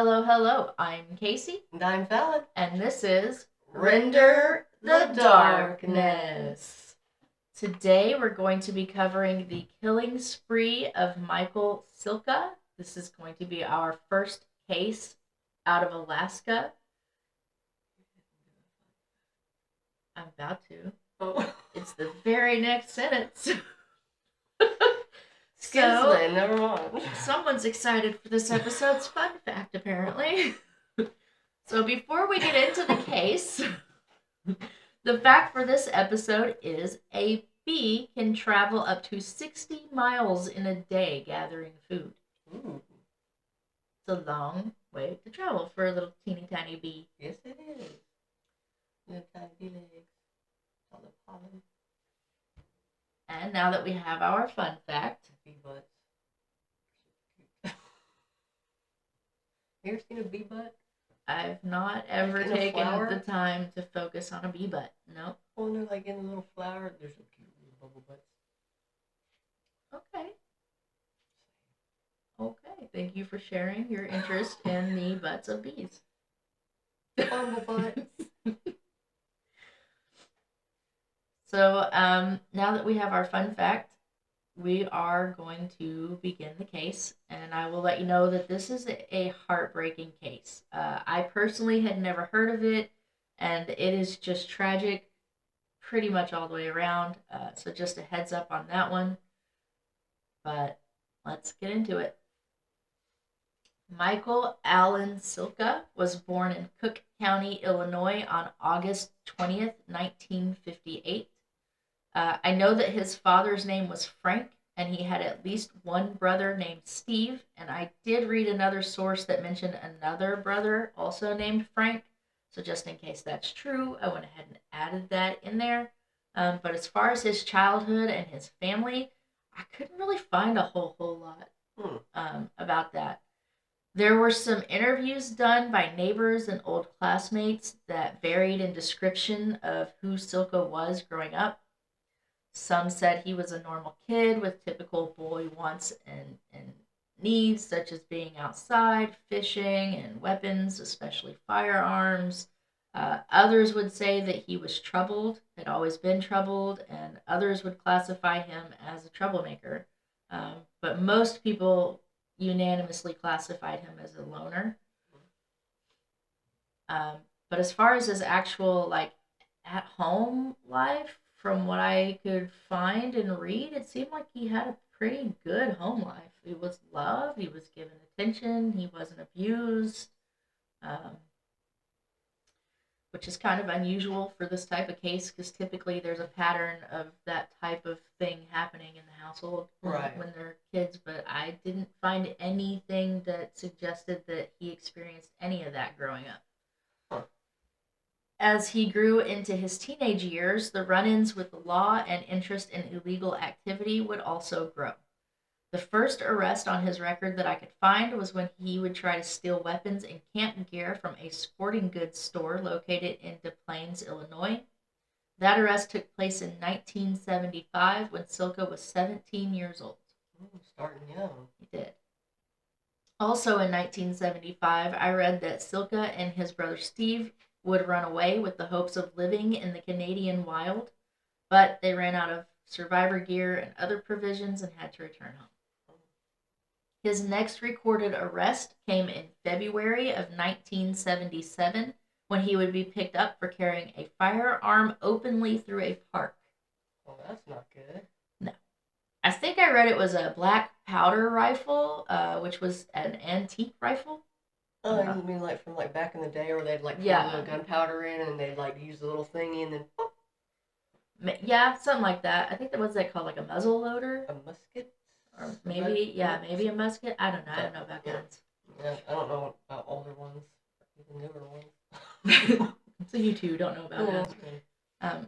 Hello, hello. I'm Casey. And I'm Fallon. And this is Render the Darkness. Today we're going to be covering the killing spree of Michael Silka. This is going to be our first case out of Alaska. I'm about to. Oh. It's the very next sentence. So, never mind. Someone's excited for this episode's fun fact, apparently. So before we get into the case, the fact for this episode is a bee can travel up to 60 miles in a day gathering food. Ooh. It's a long way to travel for a little teeny tiny bee. Yes, it is. Little tiny bee legs on the pollen. And now that we have our fun fact, bee butts. You ever seen a bee butt? I've not ever taken the time to focus on a bee butt. No. Well, they're like in a little flower. There's some cute little bubble butts. Okay. Okay. Thank you for sharing your interest in the butts of bees. Bubble butts. So now that we have our fun fact, we are going to begin the case, and I will let you know that this is a heartbreaking case. I personally had never heard of it, and it is just tragic pretty much all the way around, so just a heads up on that one. But let's get into it. Michael Allen Silka was born in Cook County, Illinois on August 20th, 1958. I know that his father's name was Frank, and he had at least one brother named Steve, and I did read another source that mentioned another brother also named Frank, so just in case that's true, I went ahead and added that in there. But as far as his childhood and his family, I couldn't really find a whole lot about that. There were some interviews done by neighbors and old classmates that varied in description of who Silka was growing up. Some said he was a normal kid with typical boy wants and needs, such as being outside, fishing, and weapons, especially firearms. Others would say that he was troubled, had always been troubled, and others would classify him as a troublemaker. But most people unanimously classified him as a loner. But as far as his actual, at-home life, from what I could find and read, it seemed like he had a pretty good home life. He was loved, he was given attention, he wasn't abused, which is kind of unusual for this type of case because typically there's a pattern of that type of thing happening in the household when they're kids, but I didn't find anything that suggested that he experienced any of that growing up. As he grew into his teenage years, the run-ins with the law and interest in illegal activity would also grow. The first arrest on his record that I could find was when he would try to steal weapons and camp gear from a sporting goods store located in Des Plaines, Illinois. That arrest took place in 1975 when Silka was 17 years old. Starting young. He did. Also in 1975, I read that Silka and his brother Steve would run away with the hopes of living in the Canadian wild, but they ran out of survivor gear and other provisions and had to return home. His next recorded arrest came in February of 1977 when he would be picked up for carrying a firearm openly through a park. Well, that's not good. No. I think I read it was a black powder rifle, which was an antique rifle. Oh, you mean like from back in the day where they'd put a little gunpowder in and they'd use the little thingy and then pop? Yeah, something like that. I think that was called a muzzle loader. A musket? Or maybe a musket. I don't know. I don't know about guns. Yeah, I don't know about older ones, even newer ones. So you two don't know about guns.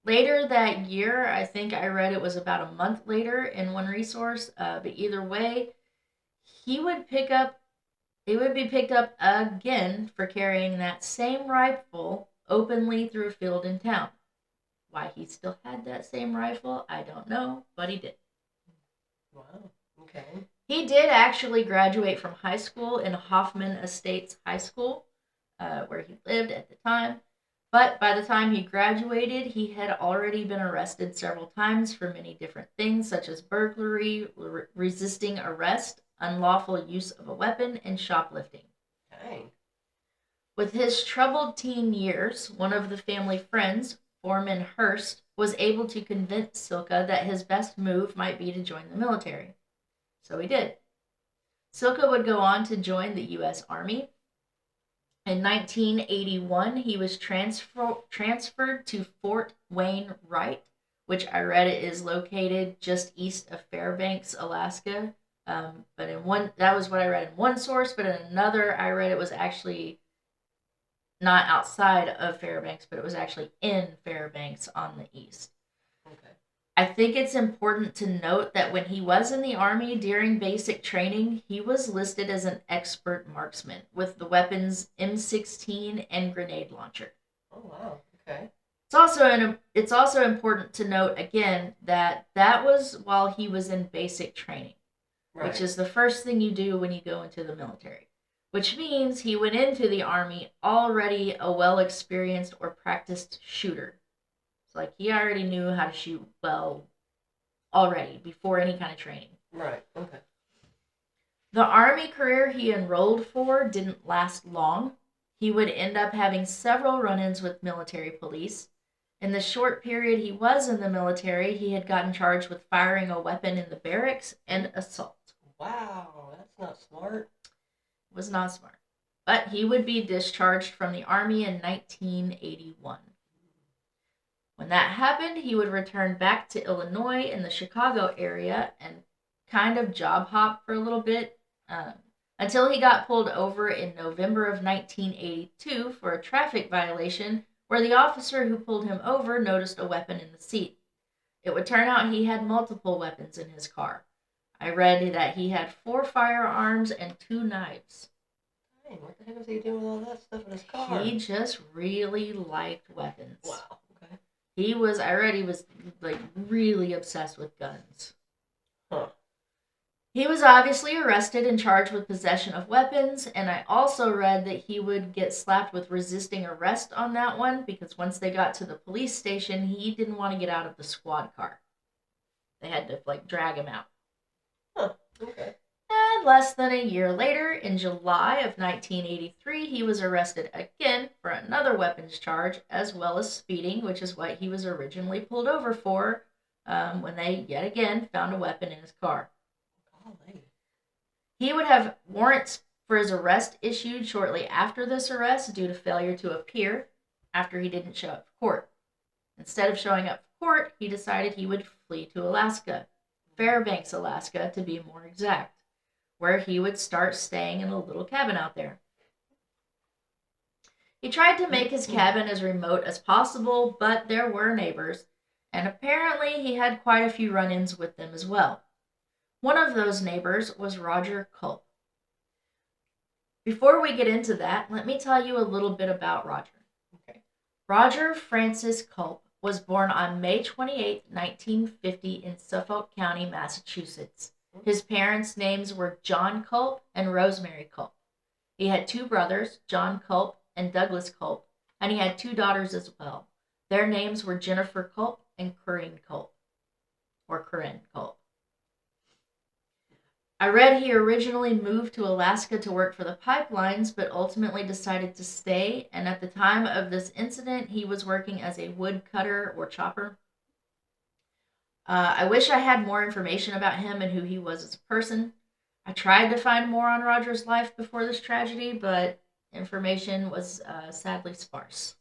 Later that year, I think I read it was about a month later in one resource. But either way, he would be picked up again for carrying that same rifle openly through a field in town. Why he still had that same rifle, I don't know, but he did. Wow. Okay. He did actually graduate from high school in Hoffman Estates High School, where he lived at the time. But by the time he graduated, he had already been arrested several times for many different things, such as burglary, resisting arrest, unlawful use of a weapon, and shoplifting. Dang. With his troubled teen years, one of the family friends, Foreman Hurst, was able to convince Silka that his best move might be to join the military. So he did. Silka would go on to join the U.S. Army. In 1981, he was transferred to Fort Wayne Wright, which I read it is located just east of Fairbanks, Alaska. But in one, that was what I read in one source, but in another, I read it was actually not outside of Fairbanks, but it was actually in Fairbanks on the east. Okay. I think it's important to note that when he was in the Army during basic training, he was listed as an expert marksman with the weapons M16 and grenade launcher. Oh, wow. Okay. It's also important to note again that that was while he was in basic training, right, which is the first thing you do when you go into the military, which means he went into the Army already a well-experienced or practiced shooter. Like, he already knew how to shoot well already before any kind of training. Right, okay. The Army career he enrolled for didn't last long. He would end up having several run-ins with military police. In the short period he was in the military, he had gotten charged with firing a weapon in the barracks and assault. Wow, that's not smart. It was not smart. But he would be discharged from the Army in 1981. When that happened, he would return back to Illinois in the Chicago area and kind of job hop for a little bit until he got pulled over in November of 1982 for a traffic violation where the officer who pulled him over noticed a weapon in the seat. It would turn out he had multiple weapons in his car. I read that he had 4 firearms and 2 knives. Dang, what the heck was he doing with all that stuff in his car? He just really liked weapons. Wow. He was like really obsessed with guns. Huh. He was obviously arrested and charged with possession of weapons, and I also read that he would get slapped with resisting arrest on that one because once they got to the police station, he didn't want to get out of the squad car. They had to drag him out. Huh. Okay. And less than a year later, in July of 1983, he was arrested again for another weapons charge, as well as speeding, which is what he was originally pulled over for when they, yet again, found a weapon in his car. Golly. He would have warrants for his arrest issued shortly after this arrest due to failure to appear after he didn't show up for court. Instead of showing up for court, he decided he would flee to Alaska, Fairbanks, Alaska, to be more exact, where he would start staying in a little cabin out there. He tried to make his cabin as remote as possible, but there were neighbors, and apparently he had quite a few run-ins with them as well. One of those neighbors was Roger Culp. Before we get into that, let me tell you a little bit about Roger. Okay. Roger Francis Culp was born on May 28, 1950 in Suffolk County, Massachusetts. His parents' names were John Culp and Rosemary Culp. He had 2 brothers, John Culp and Douglas Culp, and he had 2 daughters as well. Their names were Jennifer Culp and Corinne Culp, or Corinne Culp. I read he originally moved to Alaska to work for the pipelines, but ultimately decided to stay, and at the time of this incident, he was working as a woodcutter or chopper. I wish I had more information about him and who he was as a person. I tried to find more on Roger's life before this tragedy, but information was sadly sparse.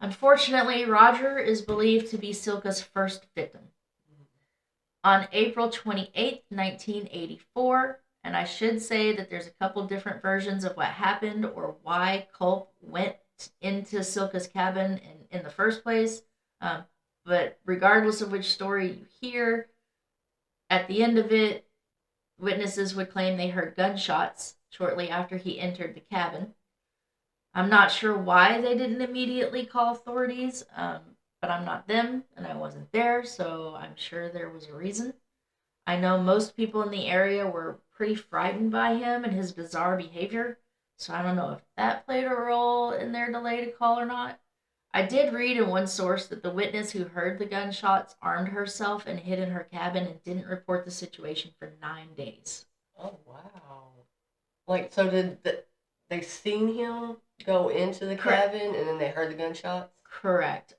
Unfortunately, Roger is believed to be Silka's first victim. On April 28, 1984, and I should say that there's a couple different versions of what happened or why Culp went into Silka's cabin in the first place, but regardless of which story you hear, at the end of it, witnesses would claim they heard gunshots shortly after he entered the cabin. I'm not sure why they didn't immediately call authorities, but I'm not them, and I wasn't there, so I'm sure there was a reason. I know most people in the area were pretty frightened by him and his bizarre behavior, so I don't know if that played a role in their delay to call or not. I did read in one source that the witness who heard the gunshots armed herself and hid in her cabin and didn't report the situation for 9 days. Oh, wow. Like, so they seen him go into the Correct. cabin and then they heard the gunshots? Correct.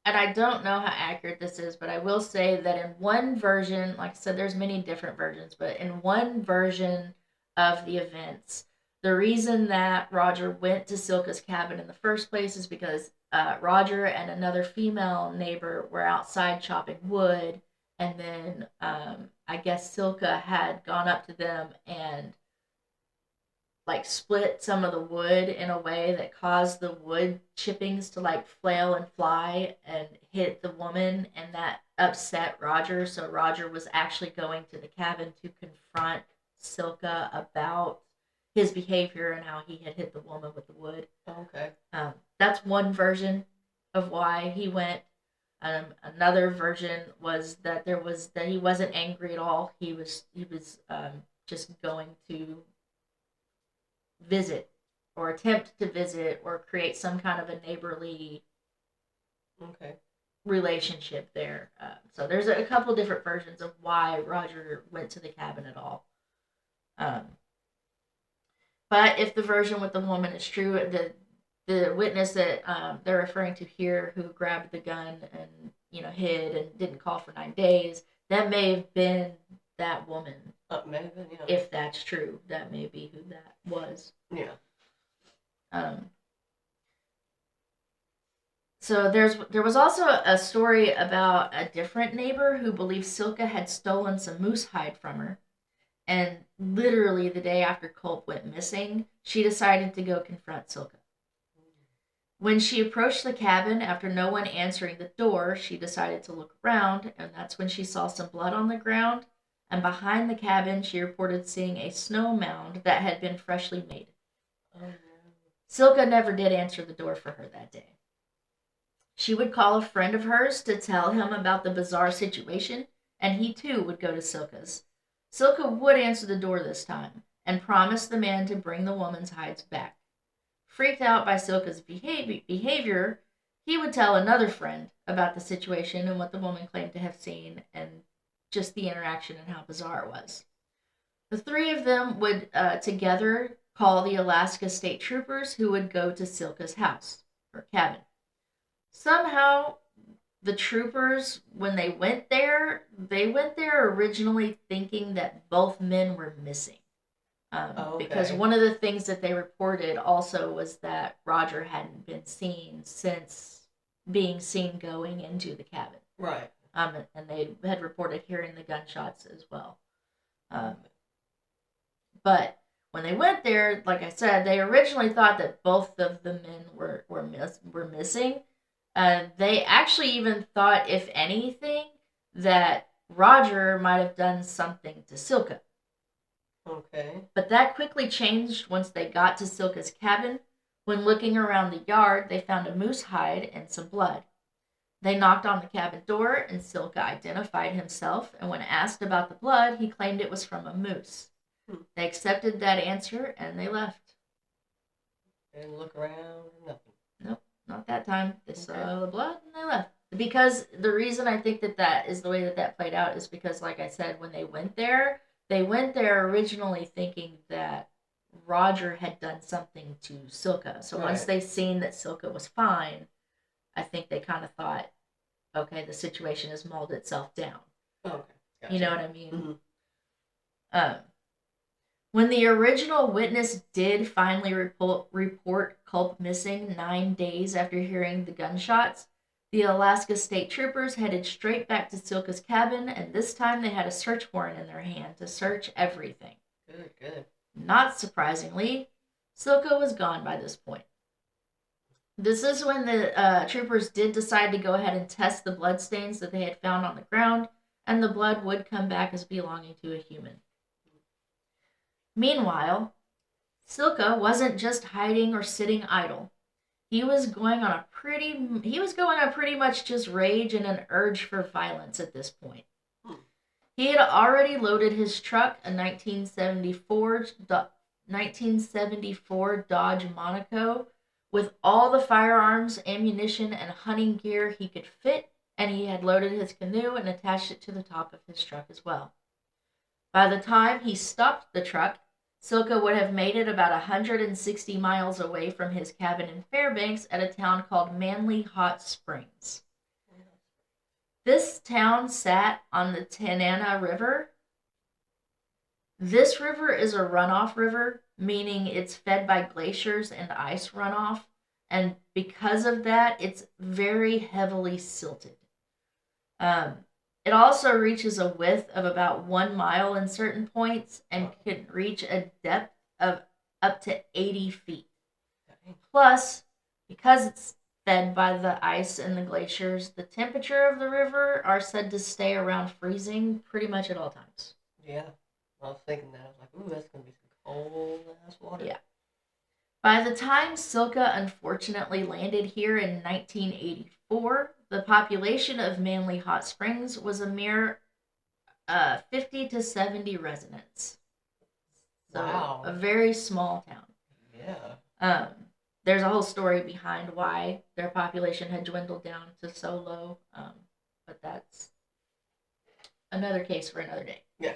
And I don't know how accurate this is, but I will say that in one version, like I said, there's many different versions, but in one version of the events, the reason that Roger went to Silka's cabin in the first place is because Roger and another female neighbor were outside chopping wood, and then I guess Silka had gone up to them and like split some of the wood in a way that caused the wood chippings to like flail and fly and hit the woman, and that upset Roger. So Roger was actually going to the cabin to confront Silka about his behavior and how he had hit the woman with the wood. Okay. That's one version of why he went. Another version was that he wasn't angry at all. He was just going to visit or attempt to visit or create some kind of a neighborly relationship there. So there's a couple different versions of why Roger went to the cabin at all. But if the version with the woman is true, the witness that they're referring to here, who grabbed the gun and hid and didn't call for 9 days, that may have been that woman. May have been, yeah. If that's true, that may be who that was. Yeah. So there was also a story about a different neighbor who believed Silka had stolen some moose hide from her. And literally the day after Culp went missing, she decided to go confront Silka. When she approached the cabin, after no one answering the door, she decided to look around, and that's when she saw some blood on the ground, and behind the cabin she reported seeing a snow mound that had been freshly made. Oh, no. Silka never did answer the door for her that day. She would call a friend of hers to tell him about the bizarre situation, and he too would go to Silka's. Silka would answer the door this time, and promised the man to bring the woman's hides back. Freaked out by Silka's behavior, he would tell another friend about the situation and what the woman claimed to have seen, and just the interaction and how bizarre it was. The three of them would together call the Alaska State Troopers, who would go to Silka's house, or cabin. Somehow, the troopers, when they went there originally thinking that both men were missing. Because one of the things that they reported also was that Roger hadn't been seen since being seen going into the cabin. Right. And they had reported hearing the gunshots as well. But when they went there, like I said, they originally thought that both of the men were missing. They actually even thought, if anything, that Roger might have done something to Silka. Okay. But that quickly changed once they got to Silka's cabin. When looking around the yard, they found a moose hide and some blood. They knocked on the cabin door, and Silka identified himself, and when asked about the blood, he claimed it was from a moose. They accepted that answer, and they left. They didn't look around, nothing. Nope, not that time. They saw the blood, and they left. Because the reason I think that is the way that played out is because, like I said, when they went there originally thinking that Roger had done something to Silka. So once they seen that Silka was fine, I think they kind of thought, okay, the situation has mulled itself down. Okay. Gotcha. You know what I mean? Mm-hmm. When the original witness did finally report Culp missing 9 days after hearing the gunshots, the Alaska State Troopers headed straight back to Silka's cabin, and this time they had a search warrant in their hand to search everything. Good. Not surprisingly, Silka was gone by this point. This is when the troopers did decide to go ahead and test the bloodstains that they had found on the ground, and the blood would come back as belonging to a human. Meanwhile, Silka wasn't just hiding or sitting idle. He was going on pretty much just rage and an urge for violence at this point. He had already loaded his truck, a 1974 Dodge Monaco, with all the firearms, ammunition, and hunting gear he could fit, and he had loaded his canoe and attached it to the top of his truck as well. By the time he stopped the truck, Silka would have made it about 160 miles away from his cabin in Fairbanks at a town called Manly Hot Springs. This town sat on the Tanana River. This river is a runoff river, meaning it's fed by glaciers and ice runoff, and because of that, it's very heavily silted. It also reaches a width of about 1 mile in certain points and can reach a depth of up to 80 feet. Plus, because it's fed by the ice and the glaciers, the temperature of the river are said to stay around freezing pretty much at all times. Yeah, I was thinking that. I was like, ooh, that's going to be some cold-ass water. Yeah. By the time Silka unfortunately landed here in 1984, the population of Manly Hot Springs was a mere 50 to 70 residents. So wow. A very small town. Yeah. There's a whole story behind why their population had dwindled down to so low, but that's another case for another day. Yeah.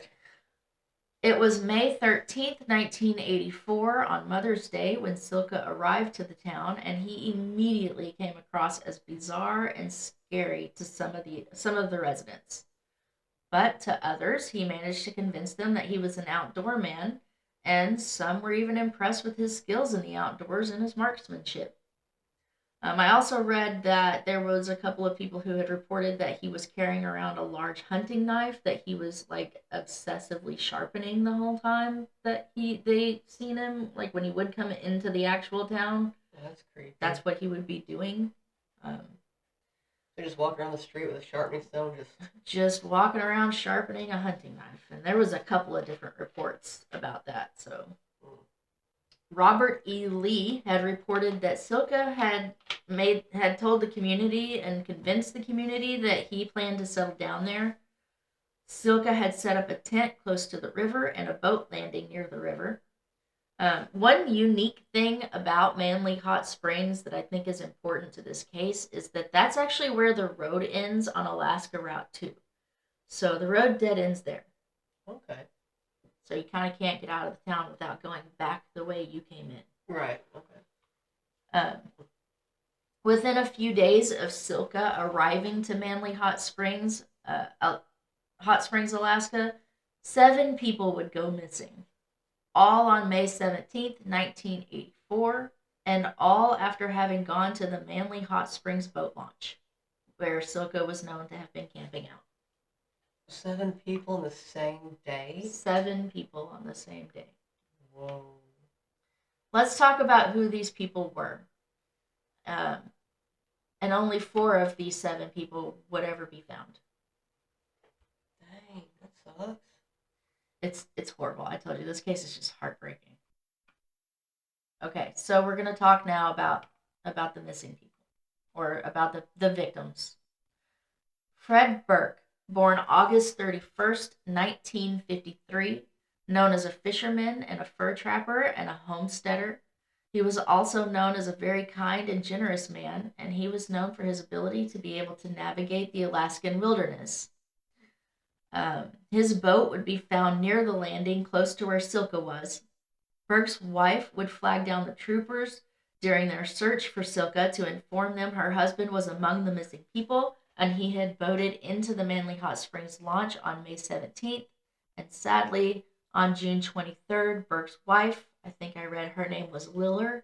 It was May 13th, 1984, on Mother's Day, when Silka arrived to the town, and he immediately came across as bizarre and scary to some of the residents. But to others, he managed to convince them that he was an outdoor man, and some were even impressed with his skills in the outdoors and his marksmanship. I also read that there was a couple of people who had reported that he was carrying around a large hunting knife that he was like obsessively sharpening the whole time that they seen him, like when he would come into the actual town. That's creepy. That's what he would be doing. They just walk around the street with a sharpening stone, just walking around sharpening a hunting knife. And there was a couple of different reports about that. So Robert E. Lee had reported that Silka had told the community and convinced the community that he planned to settle down there. Silka had set up a tent close to the river and a boat landing near the river. One unique thing about Manly Hot Springs that I think is important to this case is that that's actually where the road ends on Alaska Route 2. So the road dead ends there. Okay. So you kind of can't get out of the town without going back the way you came in. Right, okay. Within a few days of Silka arriving to Manly Hot Springs, Alaska, 7 people would go missing. All on May 17th, 1984, and all after having gone to the Manly Hot Springs boat launch, where Silka was known to have been camping out. 7 people in the same day? 7 people on the same day. Whoa. Let's talk about who these people were. And only 4 of these 7 people would ever be found. Dang, that sucks. It's horrible. I told you, this case is just heartbreaking. Okay, so we're going to talk now about the missing people, or about the victims. Fred Burke, born August 31st, 1953, known as a fisherman and a fur trapper and a homesteader. He was also known as a very kind and generous man, and he was known for his ability to be able to navigate the Alaskan wilderness. His boat would be found near the landing close to where Silka was. Burke's wife would flag down the troopers during their search for Silka to inform them her husband was among the missing people, and he had boated into the Manly Hot Springs launch on May 17th. And sadly, on June 23rd, Burke's wife, I think I read her name was Liller,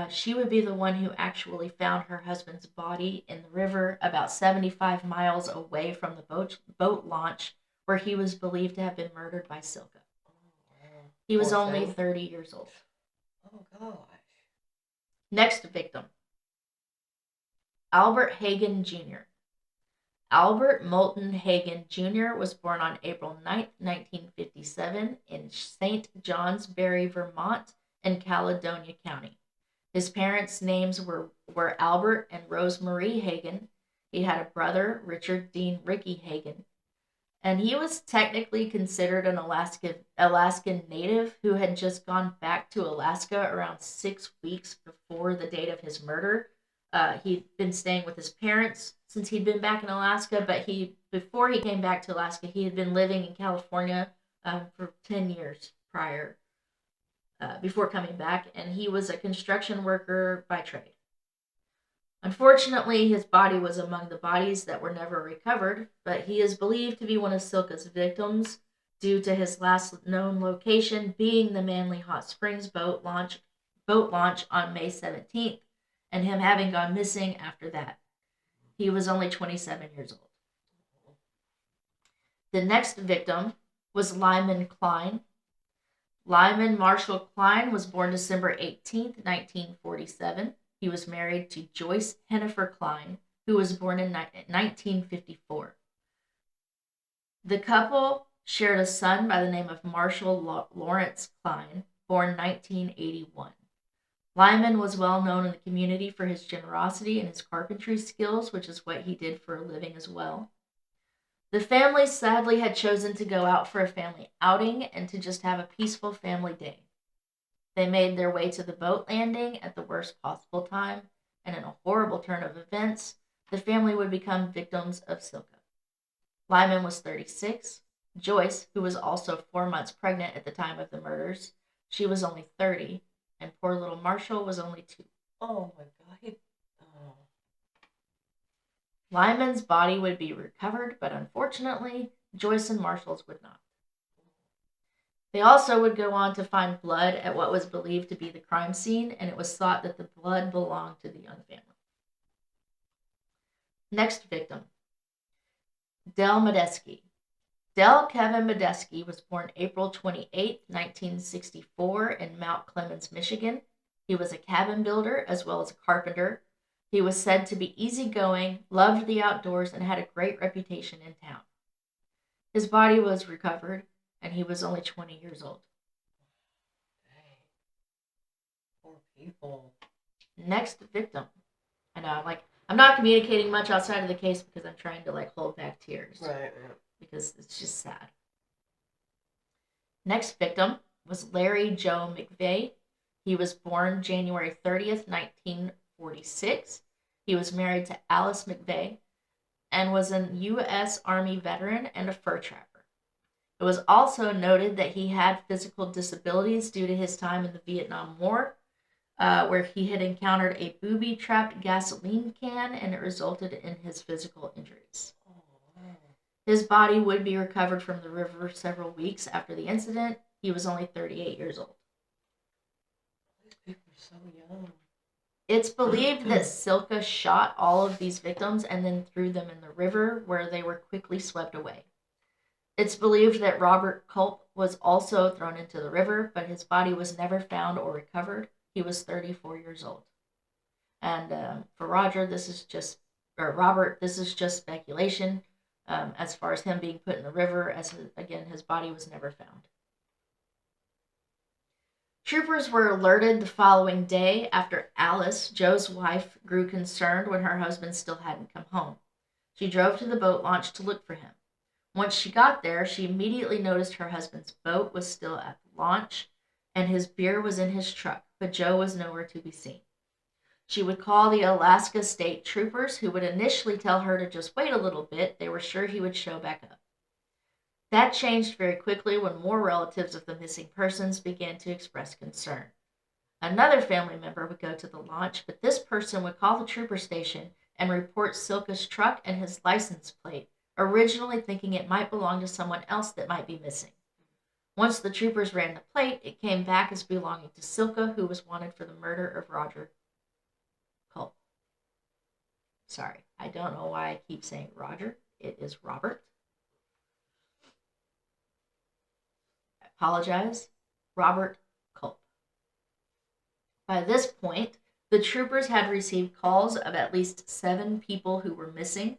she would be the one who actually found her husband's body in the river about 75 miles away from the boat launch, where he was believed to have been murdered by Silka. He was only 30 years old. Oh, gosh. Next victim, Albert Hagen Jr. Albert Moulton Hagen Jr. was born on April 9th, 1957 in St. Johnsbury, Vermont, in Caledonia County. His parents' names were Albert and Rose Marie Hagen. He had a brother, Richard Dean Ricky Hagen. And he was technically considered an Alaskan native who had just gone back to Alaska around 6 weeks before the date of his murder. He'd been staying with his parents since he'd been back in Alaska, but before he came back to Alaska, he had been living in California for 10 years prior, before coming back, and he was a construction worker by trade. Unfortunately, his body was among the bodies that were never recovered, but he is believed to be one of Silka's victims due to his last known location being the Manly Hot Springs boat launch on May 17th, and him having gone missing after that. He was only 27 years old. The next victim was Lyman Klein. Lyman Marshall Klein was born December 18th, 1947. He was married to Joyce Hennifer Klein, who was born in 1954. The couple shared a son by the name of Marshall Lawrence Klein, born 1981. Lyman was well known in the community for his generosity and his carpentry skills, which is what he did for a living as well. The family sadly had chosen to go out for a family outing and to just have a peaceful family day. They made their way to the boat landing at the worst possible time, and in a horrible turn of events, the family would become victims of Silka. Lyman was 36. Joyce, who was also 4 months pregnant at the time of the murders, she was only 30, and poor little Marshall was only 2. Oh my God. Oh. Lyman's body would be recovered, but unfortunately, Joyce and Marshall's would not. They also would go on to find blood at what was believed to be the crime scene, and it was thought that the blood belonged to the young family. Next victim, Del Medeski. Del Kevin Medeski was born April 28, 1964 in Mount Clemens, Michigan. He was a cabin builder as well as a carpenter. He was said to be easygoing, loved the outdoors, and had a great reputation in town. His body was recovered, and he was only 20 years old. Dang. Poor people. Next victim. I know, I'm not communicating much outside of the case because I'm trying to hold back tears. Right. Because it's just sad. Next victim was Larry Joe McVeigh. He was born January 30th, 1946. He was married to Alice McVeigh and was a U.S. Army veteran and a fur trapper. It was also noted that he had physical disabilities due to his time in the Vietnam War, where he had encountered a booby-trapped gasoline can, and it resulted in his physical injuries. His body would be recovered from the river several weeks after the incident. He was only 38 years old. These people are so young. It's believed that Silka shot all of these victims and then threw them in the river, where they were quickly swept away. It's believed that Robert Culp was also thrown into the river, but his body was never found or recovered. He was 34 years old. And for Robert, this is just speculation. As far as him being put in the river, again, his body was never found. Troopers were alerted the following day after Alice, Joe's wife, grew concerned when her husband still hadn't come home. She drove to the boat launch to look for him. Once she got there, she immediately noticed her husband's boat was still at the launch, and his beer was in his truck, but Joe was nowhere to be seen. She would call the Alaska State Troopers, who would initially tell her to just wait a little bit. They were sure he would show back up. That changed very quickly when more relatives of the missing persons began to express concern. Another family member would go to the launch, but this person would call the trooper station and report Silka's truck and his license plate, originally thinking it might belong to someone else that might be missing. Once the troopers ran the plate, it came back as belonging to Silka, who was wanted for the murder of Roger Culp. Sorry, I don't know why I keep saying Roger. It is Robert. I apologize. Robert Culp. By this point, the troopers had received calls of at least 7 people who were missing,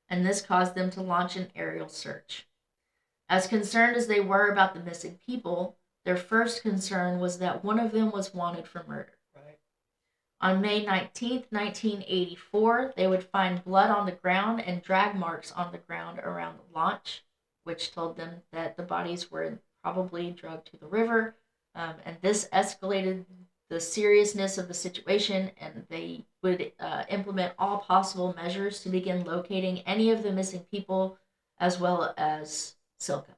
and this caused them to launch an aerial search. As concerned as they were about the missing people, their first concern was that one of them was wanted for murder. Right. On May 19th, 1984, they would find blood on the ground and drag marks on the ground around the launch. which told them that the bodies were probably drugged to the river. And this escalated the seriousness of the situation, and they would implement all possible measures to begin locating any of the missing people, as well as Silka.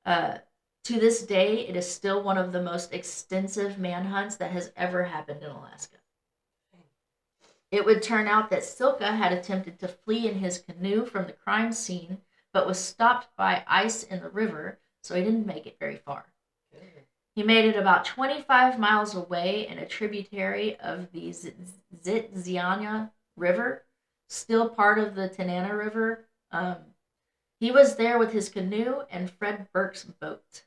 To this day, it is still one of the most extensive manhunts that has ever happened in Alaska. It would turn out that Silka had attempted to flee in his canoe from the crime scene, but was stopped by ice in the river, so he didn't make it very far. He made it about 25 miles away in a tributary of the Zitzzianya River, still part of the Tanana River. He was there with his canoe and Fred Burke's boat.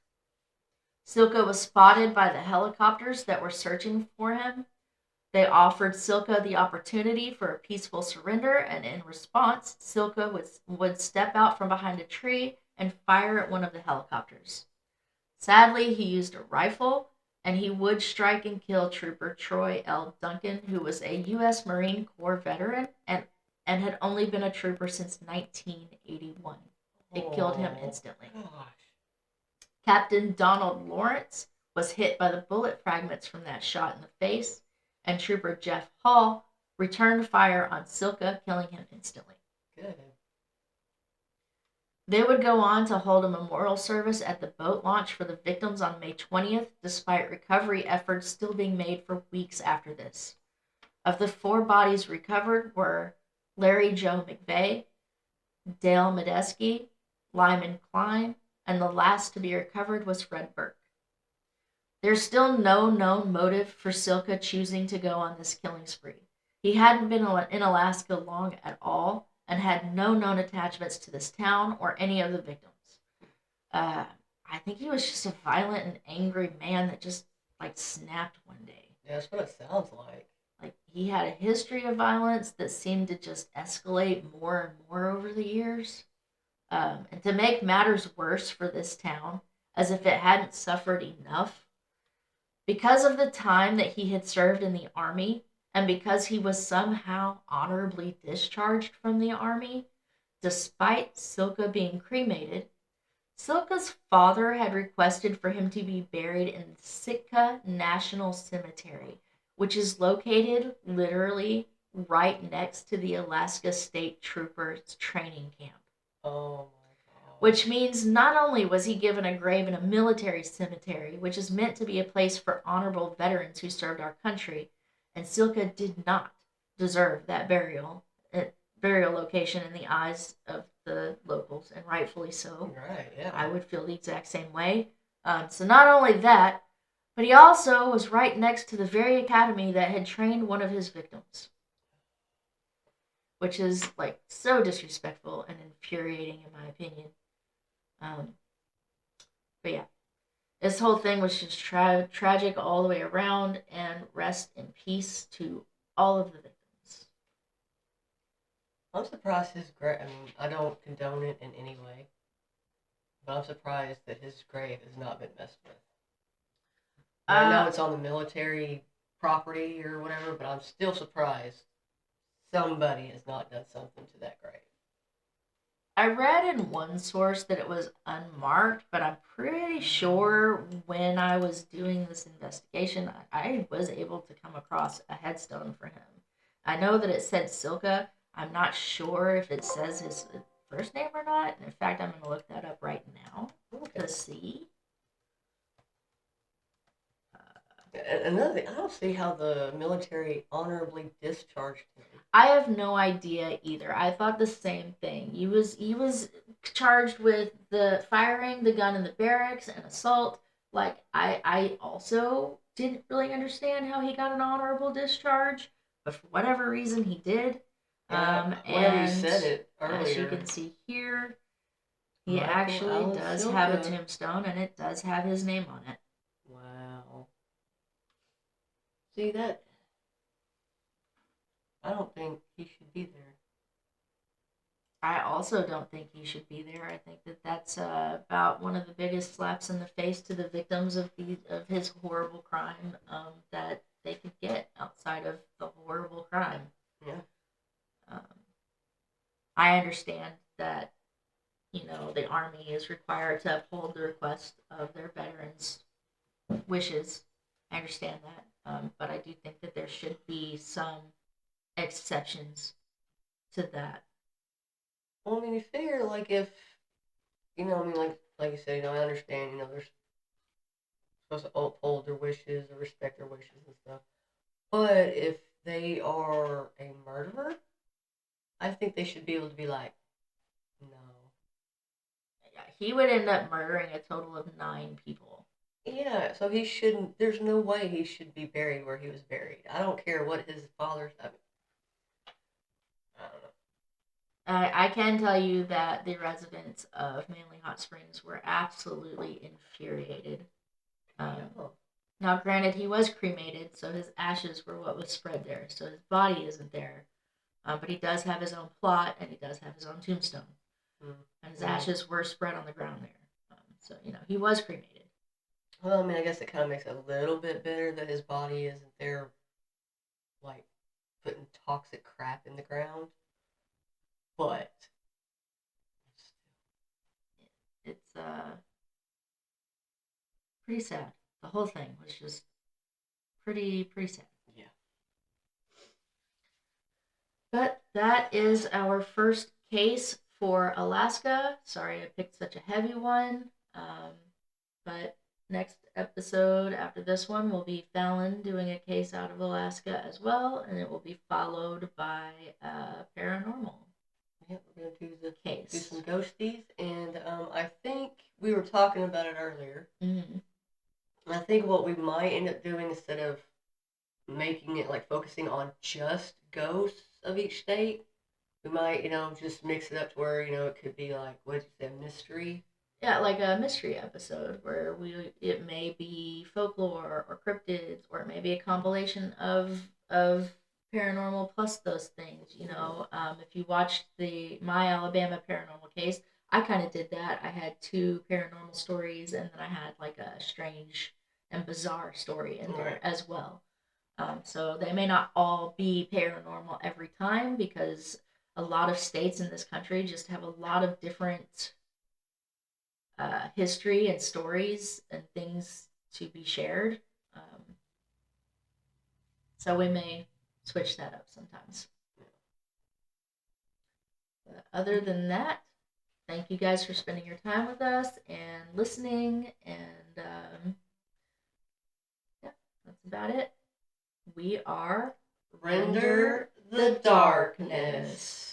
Silka was spotted by the helicopters that were searching for him. They offered Silka the opportunity for a peaceful surrender, and in response, Silka would step out from behind a tree and fire at one of the helicopters. Sadly, he used a rifle, and he would strike and kill Trooper Troy L. Duncan, who was a U.S. Marine Corps veteran and had only been a trooper since 1981. It killed him instantly. Gosh. Captain Donald Lawrence was hit by the bullet fragments from that shot in the face, and Trooper Jeff Hall returned fire on Silka, killing him instantly. Good. They would go on to hold a memorial service at the boat launch for the victims on May 20th, despite recovery efforts still being made for weeks after this. Of the 4 bodies recovered were Larry Joe McVeigh, Dale Medeski, Lyman Klein, and the last to be recovered was Fred Burke. There's still no known motive for Silka choosing to go on this killing spree. He hadn't been in Alaska long at all, and had no known attachments to this town or any of the victims. I think he was just a violent and angry man that just, snapped one day. Yeah, that's what it sounds like. He had a history of violence that seemed to just escalate more and more over the years. And to make matters worse for this town, as if it hadn't suffered enough, because of the time that he had served in the Army, and because he was somehow honorably discharged from the Army, despite Silka being cremated, Silka's father had requested for him to be buried in the Sitka National Cemetery, which is located literally right next to the Alaska State Troopers training camp. Oh my God. Which means not only was he given a grave in a military cemetery, which is meant to be a place for honorable veterans who served our country, and Silka did not deserve that burial location in the eyes of the locals, and rightfully so. Right, yeah. I would feel the exact same way. So not only that, but he also was right next to the very academy that had trained one of his victims. Which is, so disrespectful and infuriating, in my opinion. But yeah. This whole thing was just tragic all the way around, and rest in peace to all of the victims. I'm surprised his grave, I don't condone it in any way, but I'm surprised that his grave has not been messed with. I know it's on the military property or whatever, but I'm still surprised somebody has not done something to that grave. I read in one source that it was unmarked, but I'm pretty sure when I was doing this investigation, I was able to come across a headstone for him. I know that it said Silka. I'm not sure if it says his first name or not. In fact, I'm going to look that up right now to see. Another thing, I don't see how the military honorably discharged him. I have no idea either. I thought the same thing. He was charged with the firing the gun in the barracks and assault. I also didn't really understand how he got an honorable discharge, but for whatever reason he did. Whenever you said it earlier, as you can see here, he Michael actually does Silka. have a tombstone, and it does have his name on it. Wow. See that? I don't think he should be there. I also don't think he should be there. I think that that's about one of the biggest slaps in the face to the victims of his horrible crime that they could get outside of the horrible crime. Yeah. I understand that, the Army is required to uphold the request of their veterans' wishes. I understand that. But I do think that there should be some exceptions to that. Well, I mean, you figure like if I mean, like you said, I understand, they're supposed to uphold their wishes or respect their wishes and stuff. But if they are a murderer, I think they should be able to be like, no. Yeah, he would end up murdering a total of 9 people. Yeah, so he shouldn't. There's no way he should be buried where he was buried. I don't care what his father's. I mean, I don't know. I can tell you that the residents of Manly Hot Springs were absolutely infuriated. Yeah. Now, granted, he was cremated, so his ashes were what was spread there, so his body isn't there. But he does have his own plot, and he does have his own tombstone. And his ashes were spread on the ground there. So, he was cremated. Well, I mean, I guess it kind of makes it a little bit better that his body isn't there, like, putting toxic crap in the ground. But it's pretty sad. The whole thing was just pretty sad. Yeah. But that is our first case for Alaska. Sorry I picked such a heavy one. But next episode after this one will be Fallon doing a case out of Alaska as well, and it will be followed by paranormal. Yeah, we're gonna case. do some ghosties, and I think we were talking about it earlier. Mm-hmm. I think what we might end up doing instead of making it like focusing on just ghosts of each state, we might just mix it up to where it could be like what did you say, mystery. Yeah, like a mystery episode where it may be folklore or cryptids, or it may be a compilation of paranormal plus those things. If you watched the My Alabama Paranormal Case, I kind of did that. I had 2 paranormal stories, and then I had like a strange and bizarre story in there as well. So they may not all be paranormal every time, because a lot of states in this country just have a lot of different history and stories and things to be shared. So we may switch that up sometimes. But other than that, thank you guys for spending your time with us and listening. And yeah, that's about it. We are Render the Darkness.